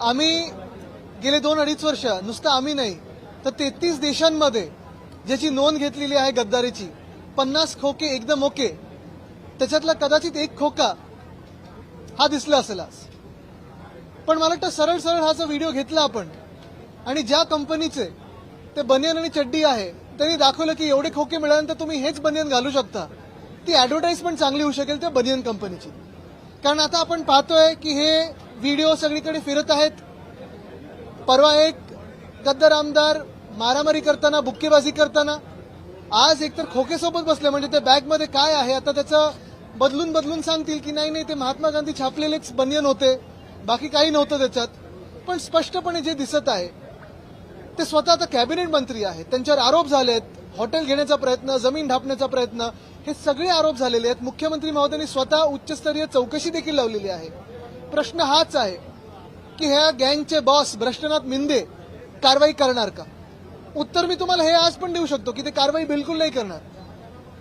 आम्ही गेले 2-2.5 वर्ष नुसतं आम्ही नाही तर 33 देशांमध्ये ज्याची नोंद घेतलेली आहे गद्दारीची 50 खोके एकदम ओके, त्याच्यातला कदाचित एक खोका हा दिसला असेल आज. पण मला वाटतं सरळ सरळ हा जो व्हिडिओ घेतला आपण आणि ज्या कंपनीचे ते बनियन आणि चड्डी आहे त्यांनी दाखवलं की एवढे खोके मिळाल्यानंतर तुम्ही हेच बनियन घालू शकता, ती ऍडव्हर्टाइजमेंट चांगली होऊ शकेल त्या बनियन कंपनीची. कारण आता आपण पाहतोय की हे व्हिडिओ सगळीकडे फिरत आहेत. परवा एक गद्दार आमदार मारामारी करताना, बुक्केबाजी करताना, आज एकतर खोकेसोबत बसले, म्हणजे त्या बॅगमध्ये काय आहे आता त्याचं बदलून बदलून सांगतील की नाही नाही ते महात्मा गांधी छापलेलेच बनियन होते, बाकी काही नव्हतं त्याच्यात. पण स्पष्टपणे जे दिसत आहे ते स्वतः आता कॅबिनेट मंत्री आहेत, त्यांच्यावर आरोप झालेत, हॉटेल घेण्याचा प्रयत्न, जमीन ढापण्याचा प्रयत्न, हे सगळे आरोप झालेले आहेत. मुख्यमंत्री महोदयांनी स्वतः उच्चस्तरीय चौकशी देखील लावलेली आहे. प्रश्न हाच आहे की ह्या गँगचे बॉस भ्रष्टनाथ मिंदे कारवाई करणार का? उत्तर मी तुम्हाला हे आज पण देऊ शकतो की ते कारवाई बिलकुल नाही करणार.